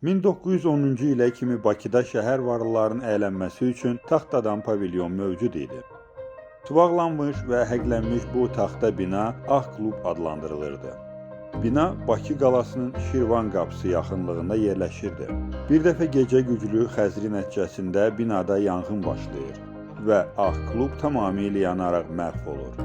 1910-cu ilə kimi Bakıda şəhər varlılarının əylənməsi üçün taxtadan pavilyon mövcud idi. Sıvaqlanmış və həqlənmiş bu taxta bina Ağ Klub adlandırılırdı. Bina Bakı qalasının Şirvan qapısı yaxınlığında yerləşirdi. Bir dəfə gecə güclü xəzri nəticəsində binada yanğın başlayır və Ağ Klub tamamilə yanaraq məhv olur.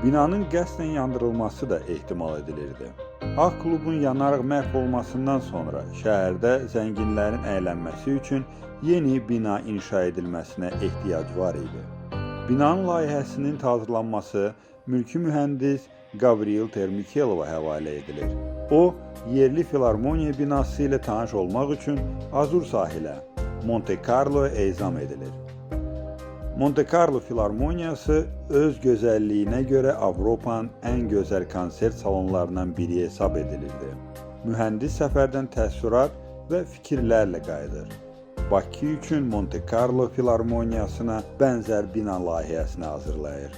Binanın qəsdən yandırılması da ehtimal edilirdi. Ağ Klubun yanaraq məhv olmasından sonra şəhərdə zənginlərin əylənməsi üçün yeni bina inşa edilməsinə ehtiyac var idi. Binanın layihəsinin hazırlanması mülki mühəndis Gavril Termikelova həvalə edilir. O, yerli filarmoniya binası ilə tanış olmaq üçün Azur sahilə, Monte Carlo'ya ezam edilir. Monte Carlo Filarmoniyası öz gözəlliyinə görə Avropanın ən gözəl konsert salonlarından biri hesab edilirdi. Mühəndis səfərdən təəssürat və fikirlərlə qayıdır. Bakı üçün Monte Carlo Filarmoniyasına bənzər bina layihəsini hazırlayır.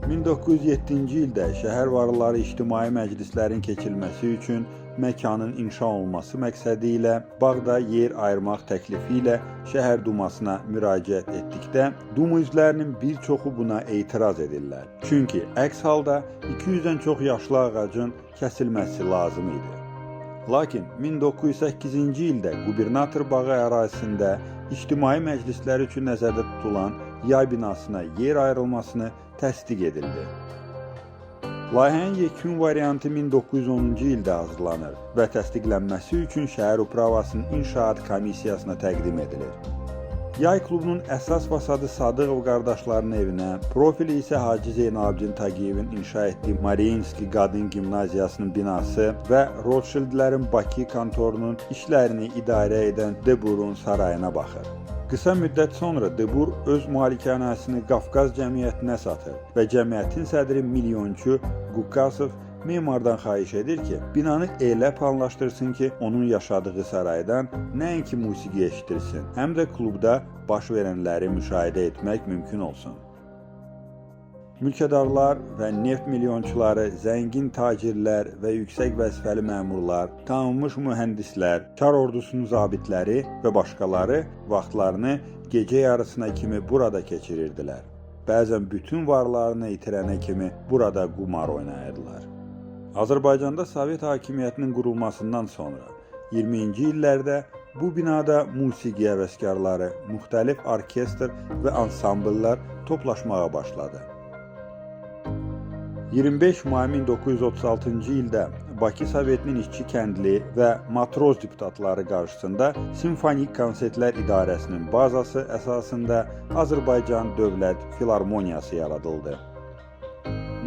1907-ci ildə şəhər varlıları ictimai məclislərin keçirilməsi üçün məkanın inşa olunması məqsədi ilə bağda yer ayırmaq təklifi ilə şəhər dumasına müraciət etdikdə, duma üzvlərinin bir çoxu buna etiraz edirlər. Çünki əks halda 200-dən çox yaşlı ağacın kəsilməsi lazım idi. Lakin 1908-ci ildə qubernator bağı ərazisində ictimai məclislər üçün nəzərdə tutulan yay binasına yer ayrılmasını təsdiq edildi. Layihənin yekun variantı 1910-cu ildə hazırlanır və təsdiqlənməsi üçün şəhər upravasının inşaat komissiyasına təqdim edilir. Yay klubunun əsas fasadı Sadıqov qardaşlarının evinə, profili isə Hacı Zeynalabdin Tağıyevin inşa etdiyi Mariinski Qadın Gimnaziyasının binası və Rothschildlərin Bakı kontorunun işlərini idarə edən Deburun sarayına baxır. Qısa müddət sonra Debur öz malikanəsini Qafqaz cəmiyyətinə satır və cəmiyyətin sədri milyonçu Qukasov memardan xahiş edir ki, binanı elə planlaşdırsın ki, onun yaşadığı saraydan nəinki musiqi eşidirsin, həm də klubda baş verənləri müşahidə etmək mümkün olsun. Mülkədarlar və neft milyonçuları, zəngin tacirlər və yüksək vəzifəli məmurlar, tanınmış mühəndislər, Çar ordusunun zabitləri və başqaları vaxtlarını gecə yarısına kimi burada keçirirdilər. Bəzən bütün varlarını itirənə kimi burada qumar oynayırdılar. Azərbaycanda Sovet hakimiyyətinin qurulmasından sonra 20-ci illərdə bu binada musiqi həvəskarları, müxtəlif orkestr və ansambllar toplaşmağa başladı. 25 may 1936-cı ildə Bakı Sovetinin işçi kəndli və matroz deputatları qarşısında Simfonik Konsertlər İdarəsinin bazası əsasında Azərbaycan Dövlət Filarmoniyası yaradıldı.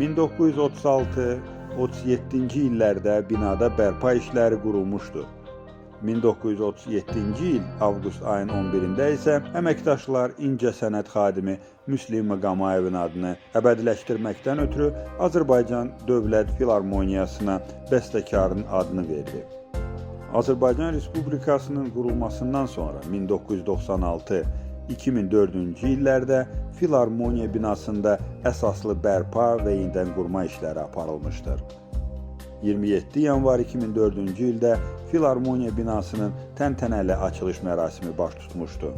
1936-37-ci illərdə binada bərpa işləri qurulmuşdu. 1937-ci il avqust ayının 11-də isə əməkdaşlar incəsənət xadimi Müslim Maqamayevin adını əbədiləşdirməkdən ötürü Azərbaycan Dövlət Filarmoniyasına bəstəkarın adını verdi. Azərbaycan Respublikasının qurulmasından sonra 1996-2004-cü illərdə Filarmoniya binasında əsaslı bərpa və yenidən qurma işləri aparılmışdır. 27 yanvar 2004-cü ildə Filarmoniya binasının təntənəli açılış mərasimi baş tutmuşdu.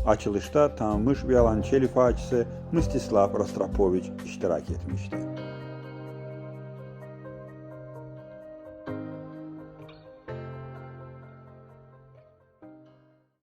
Açılışda tanınmış violonçel ifaçısı Mstislav Rostropoviç iştirak etmişdi.